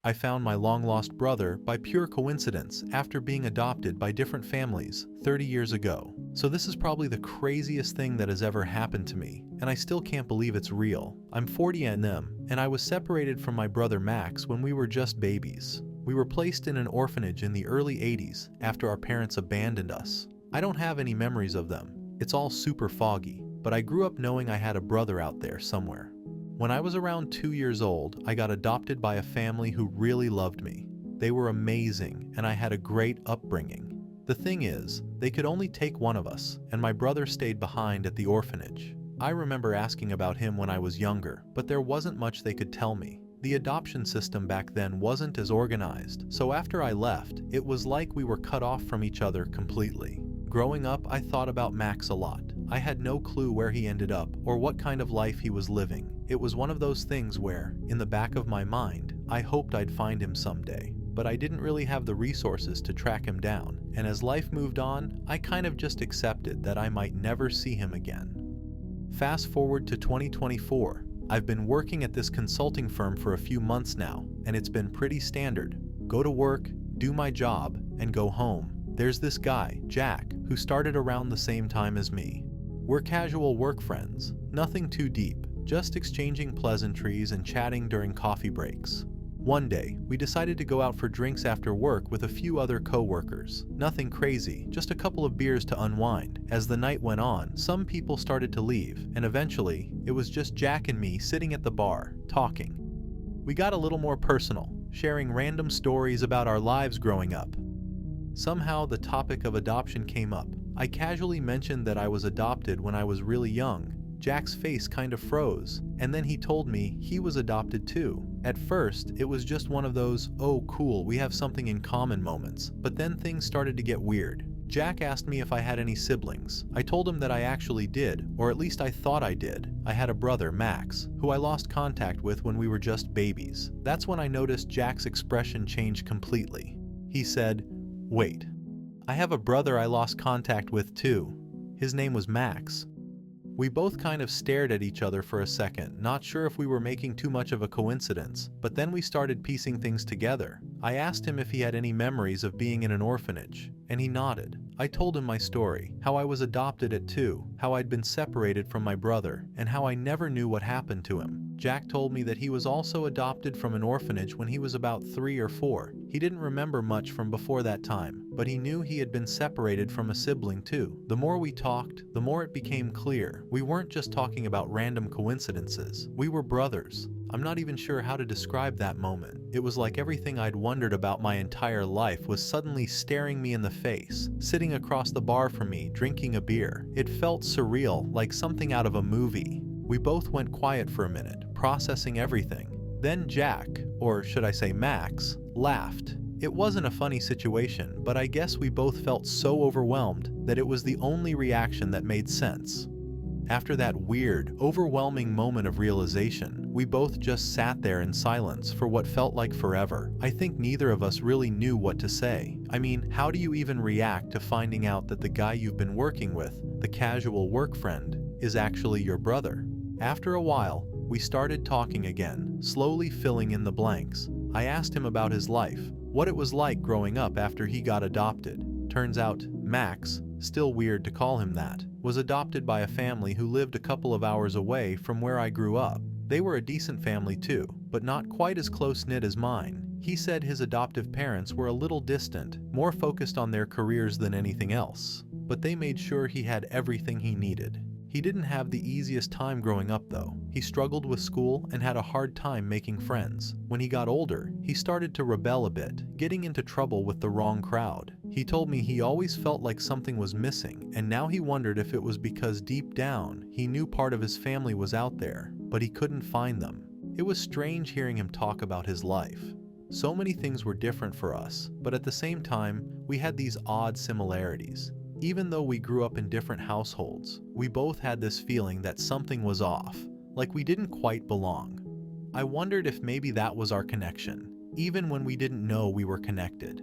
I found my long-lost brother by pure coincidence after being adopted by different families 30 years ago. So this is probably the craziest thing that has ever happened to me, and I still can't believe it's real. I'm 40 and I was separated from my brother Max when we were just babies. We were placed in an orphanage in the early 80s after our parents abandoned us. I don't have any memories of them. It's all super foggy, but I grew up knowing I had a brother out there somewhere. When I was around 2 years old, I got adopted by a family who really loved me. They were amazing, and I had a great upbringing. The thing is, they could only take one of us, and my brother stayed behind at the orphanage. I remember asking about him when I was younger, but there wasn't much they could tell me. The adoption system back then wasn't as organized, so after I left, it was like we were cut off from each other completely. Growing up, I thought about Max a lot. I had no clue where he ended up or what kind of life he was living. It was one of those things where, in the back of my mind, I hoped I'd find him someday. But I didn't really have the resources to track him down, and as life moved on, I kind of just accepted that I might never see him again. Fast forward to 2024. I've been working at this consulting firm for a few months now, and it's been pretty standard. Go to work, do my job, and go home. There's this guy, Jack, who started around the same time as me. We're casual work friends, nothing too deep, just exchanging pleasantries and chatting during coffee breaks. One day, we decided to go out for drinks after work with a few other co-workers. Nothing crazy, just a couple of beers to unwind. As the night went on, some people started to leave, and eventually, it was just Jack and me sitting at the bar, talking. We got a little more personal, sharing random stories about our lives growing up. Somehow, the topic of adoption came up. I casually mentioned that I was adopted when I was really young. Jack's face kind of froze, and then he told me he was adopted too. At first, it was just one of those, "Oh cool, we have something in common" moments, but then things started to get weird. Jack asked me if I had any siblings. I told him that I actually did, or at least I thought I did. I had a brother, Max, who I lost contact with when we were just babies. That's when I noticed Jack's expression change completely. He said, "Wait, I have a brother I lost contact with too. His name was Max." We both kind of stared at each other for a second, not sure if we were making too much of a coincidence, but then we started piecing things together. I asked him if he had any memories of being in an orphanage, and he nodded. I told him my story, how I was adopted at 2, how I'd been separated from my brother, and how I never knew what happened to him. Jack told me that he was also adopted from an orphanage when he was about 3 or 4. He didn't remember much from before that time, but he knew he had been separated from a sibling too. The more we talked, the more it became clear. We weren't just talking about random coincidences. We were brothers. I'm not even sure how to describe that moment. It was like everything I'd wondered about my entire life was suddenly staring me in the face, sitting across the bar from me, drinking a beer. It felt surreal, like something out of a movie. We both went quiet for a minute, processing everything. Then Jack, or should I say Max, laughed. It wasn't a funny situation, but I guess we both felt so overwhelmed that it was the only reaction that made sense. After that weird, overwhelming moment of realization, we both just sat there in silence for what felt like forever. I think neither of us really knew what to say. I mean, how do you even react to finding out that the guy you've been working with, the casual work friend, is actually your brother? After a while, we started talking again, slowly filling in the blanks. I asked him about his life, what it was like growing up after he got adopted. Turns out, Max, still weird to call him that, was adopted by a family who lived a couple of hours away from where I grew up. They were a decent family too, but not quite as close-knit as mine. He said his adoptive parents were a little distant, more focused on their careers than anything else, but they made sure he had everything he needed. He didn't have the easiest time growing up though. He struggled with school and had a hard time making friends. When he got older, he started to rebel a bit, getting into trouble with the wrong crowd. He told me he always felt like something was missing, and now he wondered if it was because deep down, he knew part of his family was out there, but he couldn't find them. It was strange hearing him talk about his life. So many things were different for us, but at the same time, we had these odd similarities. Even though we grew up in different households, we both had this feeling that something was off, like we didn't quite belong. I wondered if maybe that was our connection, even when we didn't know we were connected.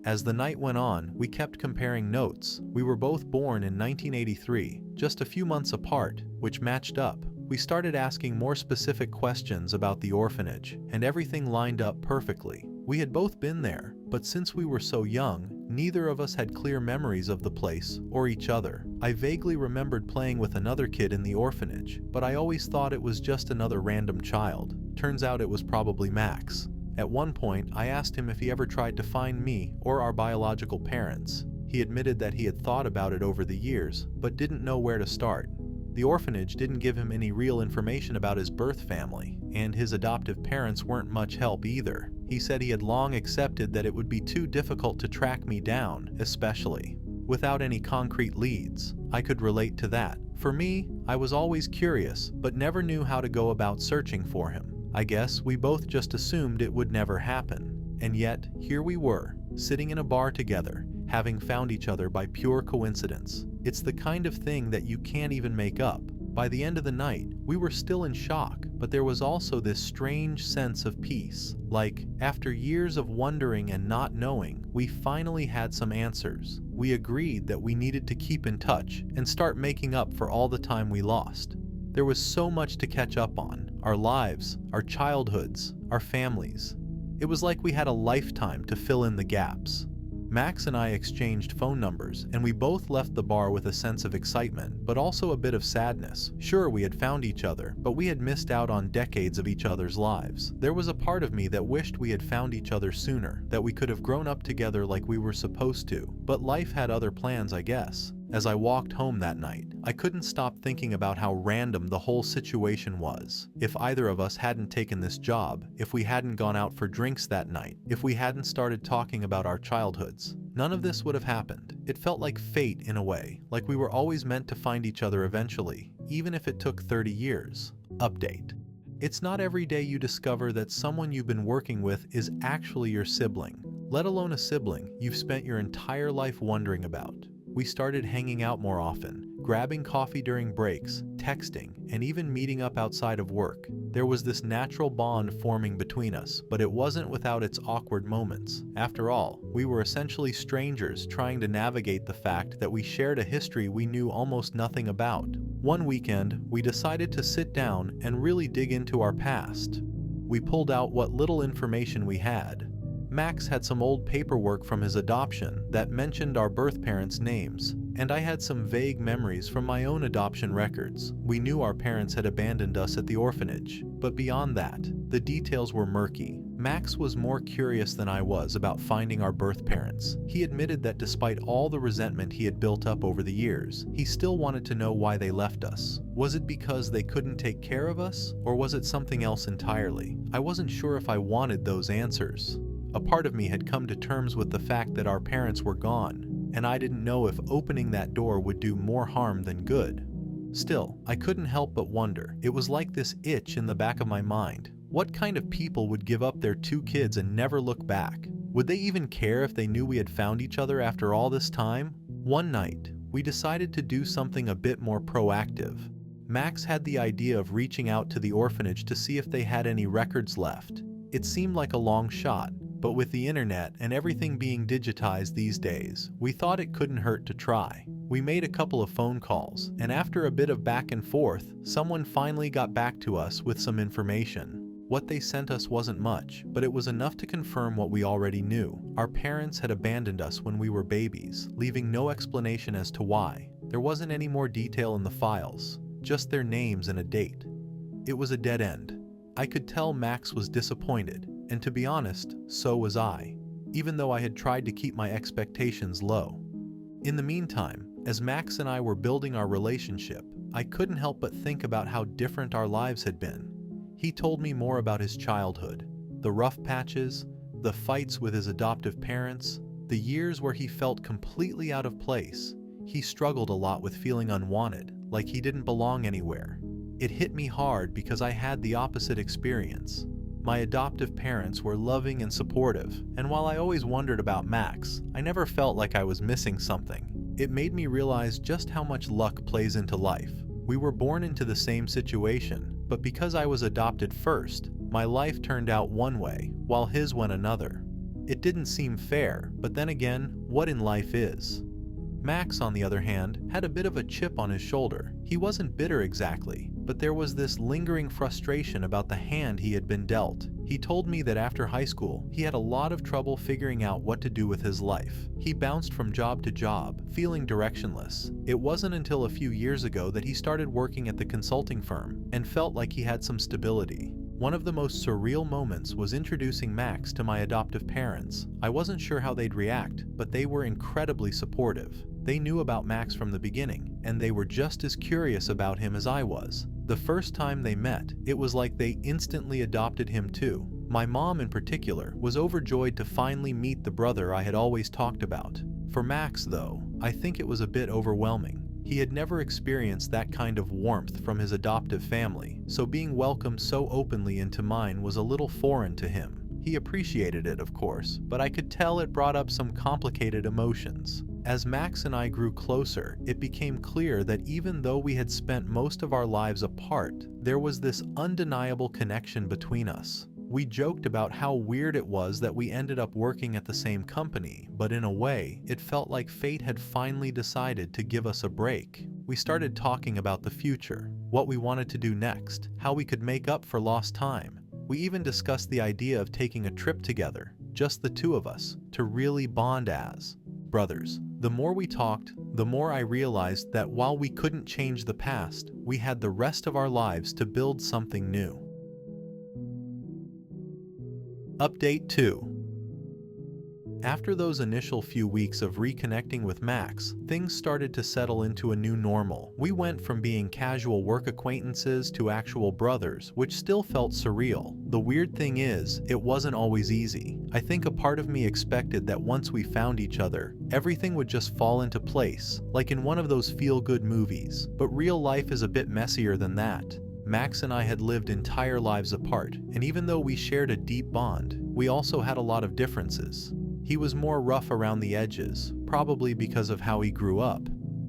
As the night went on, we kept comparing notes. We were both born in 1983, just a few months apart, which matched up. We started asking more specific questions about the orphanage, and everything lined up perfectly. We had both been there, but since we were so young, neither of us had clear memories of the place or each other. I vaguely remembered playing with another kid in the orphanage, but I always thought it was just another random child. Turns out it was probably Max. At one point, I asked him if he ever tried to find me or our biological parents. He admitted that he had thought about it over the years, but didn't know where to start. The orphanage didn't give him any real information about his birth family, and his adoptive parents weren't much help either. He said he had long accepted that it would be too difficult to track me down, especially without any concrete leads. I could relate to that. For me, I was always curious, but never knew how to go about searching for him. I guess we both just assumed it would never happen. And yet, here we were, sitting in a bar together, having found each other by pure coincidence. It's the kind of thing that you can't even make up. By the end of the night, we were still in shock, but there was also this strange sense of peace. Like, after years of wondering and not knowing, we finally had some answers. We agreed that we needed to keep in touch and start making up for all the time we lost. There was so much to catch up on. Our lives, our childhoods, our families. It was like we had a lifetime to fill in the gaps. Max and I exchanged phone numbers, and we both left the bar with a sense of excitement, but also a bit of sadness. Sure, we had found each other, but we had missed out on decades of each other's lives. There was a part of me that wished we had found each other sooner, that we could have grown up together like we were supposed to. But life had other plans, I guess. As I walked home that night, I couldn't stop thinking about how random the whole situation was. If either of us hadn't taken this job, if we hadn't gone out for drinks that night, if we hadn't started talking about our childhoods, none of this would have happened. It felt like fate in a way, like we were always meant to find each other eventually, even if it took 30 years. Update. It's not every day you discover that someone you've been working with is actually your sibling, let alone a sibling you've spent your entire life wondering about. We started hanging out more often, grabbing coffee during breaks, texting, and even meeting up outside of work. There was this natural bond forming between us, but it wasn't without its awkward moments. After all, we were essentially strangers trying to navigate the fact that we shared a history we knew almost nothing about. One weekend, we decided to sit down and really dig into our past. We pulled out what little information we had. Max had some old paperwork from his adoption that mentioned our birth parents' names, and I had some vague memories from my own adoption records. We knew our parents had abandoned us at the orphanage, but beyond that, the details were murky. Max was more curious than I was about finding our birth parents. He admitted that despite all the resentment he had built up over the years, he still wanted to know why they left us. Was it because they couldn't take care of us, or was it something else entirely? I wasn't sure if I wanted those answers. A part of me had come to terms with the fact that our parents were gone, and I didn't know if opening that door would do more harm than good. Still, I couldn't help but wonder. It was like this itch in the back of my mind. What kind of people would give up their 2 kids and never look back? Would they even care if they knew we had found each other after all this time? One night, we decided to do something a bit more proactive. Max had the idea of reaching out to the orphanage to see if they had any records left. It seemed like a long shot, but with the internet and everything being digitized these days, we thought it couldn't hurt to try. We made a couple of phone calls, and after a bit of back and forth, someone finally got back to us with some information. What they sent us wasn't much, but it was enough to confirm what we already knew. Our parents had abandoned us when we were babies, leaving no explanation as to why. There wasn't any more detail in the files, just their names and a date. It was a dead end. I could tell Max was disappointed, and to be honest, so was I, even though I had tried to keep my expectations low. In the meantime, as Max and I were building our relationship, I couldn't help but think about how different our lives had been. He told me more about his childhood, the rough patches, the fights with his adoptive parents, the years where he felt completely out of place. He struggled a lot with feeling unwanted, like he didn't belong anywhere. It hit me hard because I had the opposite experience. My adoptive parents were loving and supportive, and while I always wondered about Max, I never felt like I was missing something. It made me realize just how much luck plays into life. We were born into the same situation, but because I was adopted first, my life turned out one way, while his went another. It didn't seem fair, but then again, what in life is? Max, on the other hand, had a bit of a chip on his shoulder. He wasn't bitter exactly, but there was this lingering frustration about the hand he had been dealt. He told me that after high school, he had a lot of trouble figuring out what to do with his life. He bounced from job to job, feeling directionless. It wasn't until a few years ago that he started working at the consulting firm and felt like he had some stability. One of the most surreal moments was introducing Max to my adoptive parents. I wasn't sure how they'd react, but they were incredibly supportive. They knew about Max from the beginning, and they were just as curious about him as I was. The first time they met, it was like they instantly adopted him too. My mom in particular was overjoyed to finally meet the brother I had always talked about. For Max, though, I think it was a bit overwhelming. He had never experienced that kind of warmth from his adoptive family, so being welcomed so openly into mine was a little foreign to him. He appreciated it, of course, but I could tell it brought up some complicated emotions. As Max and I grew closer, it became clear that even though we had spent most of our lives apart, there was this undeniable connection between us. We joked about how weird it was that we ended up working at the same company, but in a way, it felt like fate had finally decided to give us a break. We started talking about the future, what we wanted to do next, how we could make up for lost time. We even discussed the idea of taking a trip together, just the two of us, to really bond as brothers. The more we talked, the more I realized that while we couldn't change the past, we had the rest of our lives to build something new. Update 2. After those initial few weeks of reconnecting with Max, things started to settle into a new normal. We went from being casual work acquaintances to actual brothers, which still felt surreal. The weird thing is, it wasn't always easy. I think a part of me expected that once we found each other, everything would just fall into place, like in one of those feel-good movies. But real life is a bit messier than that. Max and I had lived entire lives apart, and even though we shared a deep bond, we also had a lot of differences. He was more rough around the edges, probably because of how he grew up.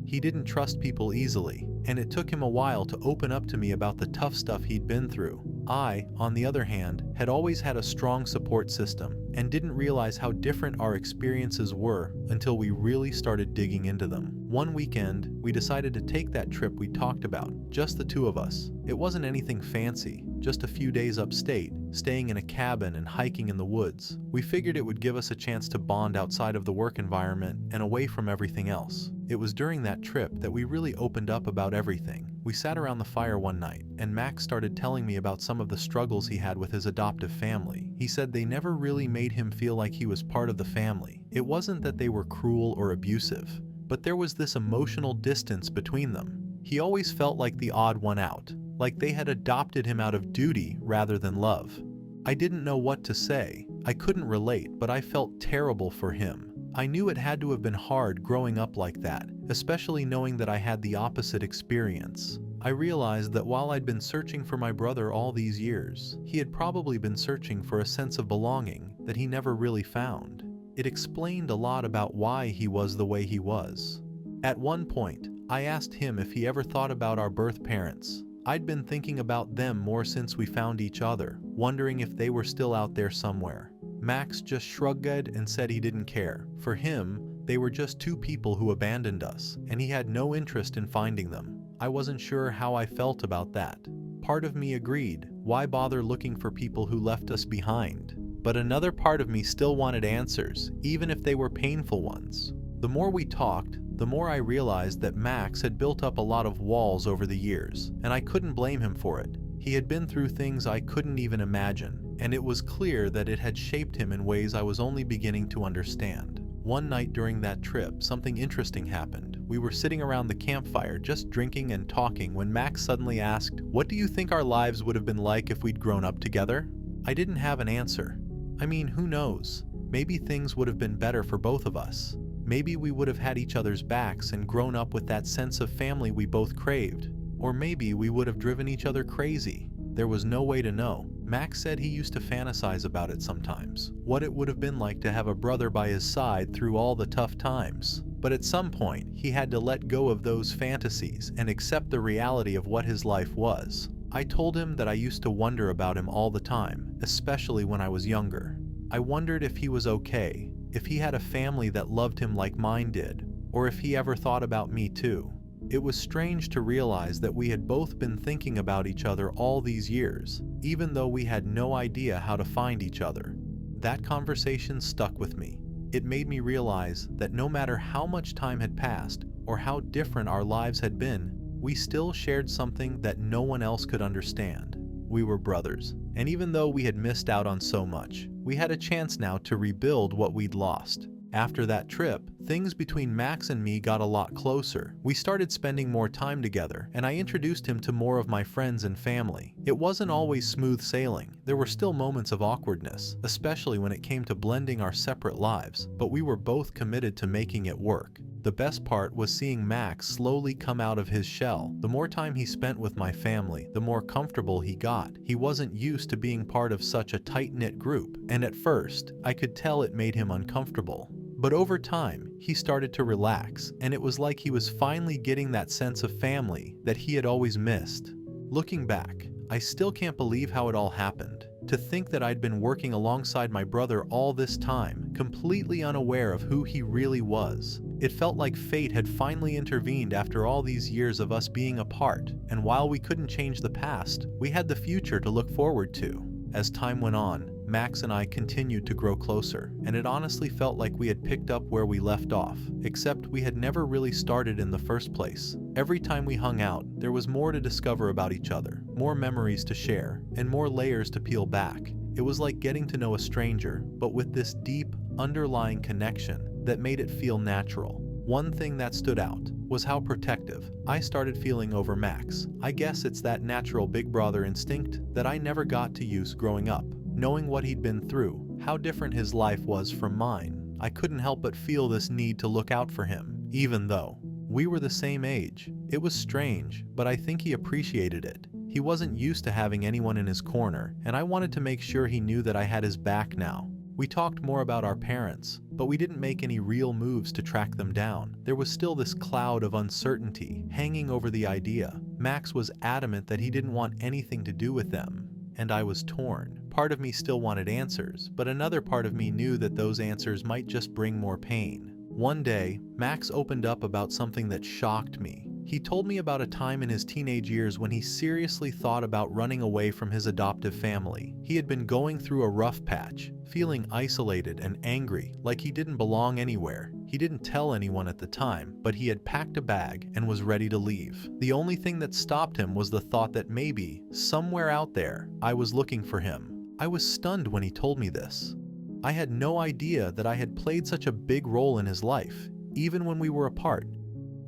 He didn't trust people easily, and it took him a while to open up to me about the tough stuff he'd been through. I, on the other hand, had always had a strong support system and didn't realize how different our experiences were until we really started digging into them. One weekend, we decided to take that trip we talked about, just the two of us. It wasn't anything fancy, just a few days upstate, staying in a cabin and hiking in the woods. We figured it would give us a chance to bond outside of the work environment and away from everything else. It was during that trip that we really opened up about everything. We sat around the fire one night, and Max started telling me about some of the struggles he had with his adoptive family. He said they never really made him feel like he was part of the family. It wasn't that they were cruel or abusive, but there was this emotional distance between them. He always felt like the odd one out, like they had adopted him out of duty rather than love. I didn't know what to say. I couldn't relate, but I felt terrible for him. I knew it had to have been hard growing up like that, especially knowing that I had the opposite experience. I realized that while I'd been searching for my brother all these years, he had probably been searching for a sense of belonging that he never really found. It explained a lot about why he was the way he was. At one point, I asked him if he ever thought about our birth parents. I'd been thinking about them more since we found each other, wondering if they were still out there somewhere. Max just shrugged and said he didn't care. For him, they were just two people who abandoned us, and he had no interest in finding them. I wasn't sure how I felt about that. Part of me agreed, why bother looking for people who left us behind? But another part of me still wanted answers, even if they were painful ones. The more we talked, the more I realized that Max had built up a lot of walls over the years, and I couldn't blame him for it. He had been through things I couldn't even imagine, and it was clear that it had shaped him in ways I was only beginning to understand. One night during that trip, something interesting happened. We were sitting around the campfire just drinking and talking when Max suddenly asked, "What do you think our lives would have been like if we'd grown up together?" I didn't have an answer. I mean, who knows? Maybe things would have been better for both of us. Maybe we would have had each other's backs and grown up with that sense of family we both craved. Or maybe we would have driven each other crazy. There was no way to know. Max said he used to fantasize about it sometimes, what it would have been like to have a brother by his side through all the tough times. But at some point, he had to let go of those fantasies and accept the reality of what his life was. I told him that I used to wonder about him all the time, especially when I was younger. I wondered if he was okay, if he had a family that loved him like mine did, or if he ever thought about me too. It was strange to realize that we had both been thinking about each other all these years, even though we had no idea how to find each other. That conversation stuck with me. It made me realize that no matter how much time had passed or how different our lives had been, we still shared something that no one else could understand. We were brothers, and even though we had missed out on so much, we had a chance now to rebuild what we'd lost. After that trip, things between Max and me got a lot closer. We started spending more time together, and I introduced him to more of my friends and family. It wasn't always smooth sailing. There were still moments of awkwardness, especially when it came to blending our separate lives, but we were both committed to making it work. The best part was seeing Max slowly come out of his shell. The more time he spent with my family, the more comfortable he got. He wasn't used to being part of such a tight-knit group, and at first, I could tell it made him uncomfortable. But over time, he started to relax, and it was like he was finally getting that sense of family that he had always missed. Looking back, I still can't believe how it all happened. To think that I'd been working alongside my brother all this time, completely unaware of who he really was. It felt like fate had finally intervened after all these years of us being apart, and while we couldn't change the past, we had the future to look forward to. As time went on, Max and I continued to grow closer, and it honestly felt like we had picked up where we left off, except we had never really started in the first place. Every time we hung out, there was more to discover about each other, more memories to share, and more layers to peel back. It was like getting to know a stranger, but with this deep, underlying connection that made it feel natural. One thing that stood out was how protective I started feeling over Max. I guess it's that natural big brother instinct that I never got to use growing up. Knowing what he'd been through, how different his life was from mine, I couldn't help but feel this need to look out for him, even though we were the same age. It was strange, but I think he appreciated it. He wasn't used to having anyone in his corner, and I wanted to make sure he knew that I had his back now. We talked more about our parents, but we didn't make any real moves to track them down. There was still this cloud of uncertainty hanging over the idea. Max was adamant that he didn't want anything to do with them, and I was torn. Part of me still wanted answers, but another part of me knew that those answers might just bring more pain. One day, Max opened up about something that shocked me. He told me about a time in his teenage years when he seriously thought about running away from his adoptive family. He had been going through a rough patch, feeling isolated and angry, like he didn't belong anywhere. He didn't tell anyone at the time, but he had packed a bag and was ready to leave. The only thing that stopped him was the thought that maybe, somewhere out there, I was looking for him. I was stunned when he told me this. I had no idea that I had played such a big role in his life, even when we were apart.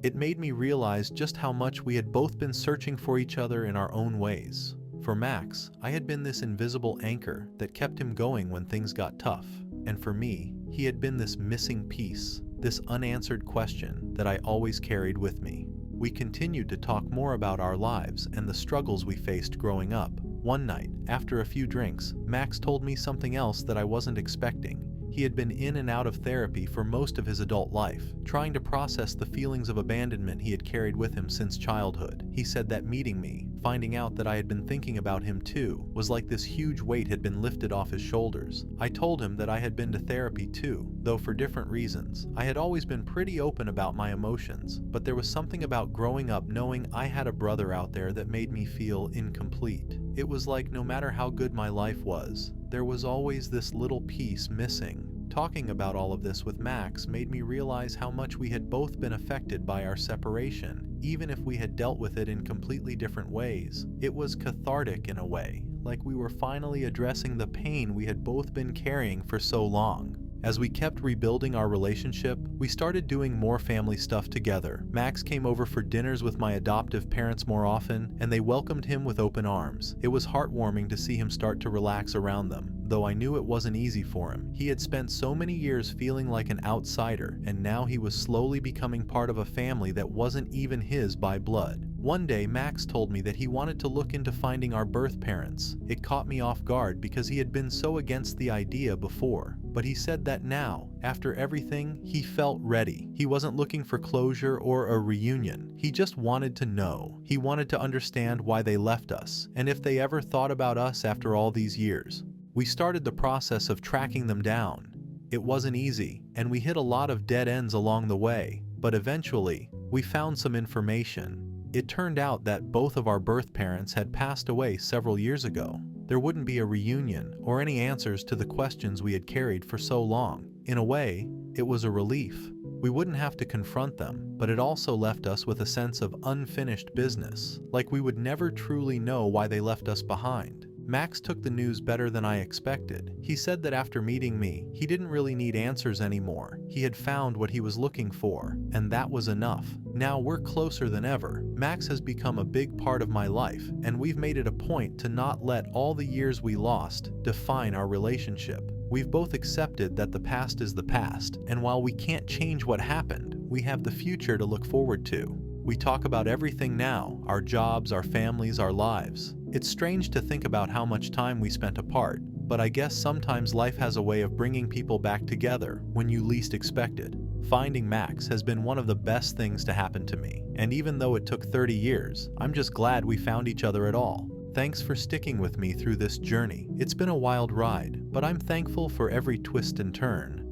It made me realize just how much we had both been searching for each other in our own ways. For Max, I had been this invisible anchor that kept him going when things got tough. And for me, he had been this missing piece, this unanswered question that I always carried with me. We continued to talk more about our lives and the struggles we faced growing up. One night, after a few drinks, Max told me something else that I wasn't expecting. He had been in and out of therapy for most of his adult life, trying to process the feelings of abandonment he had carried with him since childhood. He said that meeting me, finding out that I had been thinking about him too, was like this huge weight had been lifted off his shoulders. I told him that I had been to therapy too, though for different reasons. I had always been pretty open about my emotions, but there was something about growing up knowing I had a brother out there that made me feel incomplete. It was like no matter how good my life was, there was always this little piece missing. Talking about all of this with Max made me realize how much we had both been affected by our separation, even if we had dealt with it in completely different ways. It was cathartic in a way, like we were finally addressing the pain we had both been carrying for so long. As we kept rebuilding our relationship, we started doing more family stuff together. Max came over for dinners with my adoptive parents more often, and they welcomed him with open arms. It was heartwarming to see him start to relax around them, though I knew it wasn't easy for him. He had spent so many years feeling like an outsider, and now he was slowly becoming part of a family that wasn't even his by blood. One day, Max told me that he wanted to look into finding our birth parents. It caught me off guard because he had been so against the idea before. But he said that now, after everything, he felt ready. He wasn't looking for closure or a reunion. He just wanted to know. He wanted to understand why they left us, and if they ever thought about us after all these years. We started the process of tracking them down. It wasn't easy, and we hit a lot of dead ends along the way, but eventually, we found some information. It turned out that both of our birth parents had passed away several years ago. There wouldn't be a reunion or any answers to the questions we had carried for so long. In a way, it was a relief. We wouldn't have to confront them, but it also left us with a sense of unfinished business, like we would never truly know why they left us behind. Max took the news better than I expected. He said that after meeting me, he didn't really need answers anymore. He had found what he was looking for, and that was enough. Now we're closer than ever. Max has become a big part of my life, and we've made it a point to not let all the years we lost define our relationship. We've both accepted that the past is the past, and while we can't change what happened, we have the future to look forward to. We talk about everything now, our jobs, our families, our lives. It's strange to think about how much time we spent apart, but I guess sometimes life has a way of bringing people back together when you least expect it. Finding Max has been one of the best things to happen to me, and even though it took 30 years, I'm just glad we found each other at all. Thanks for sticking with me through this journey. It's been a wild ride, but I'm thankful for every twist and turn.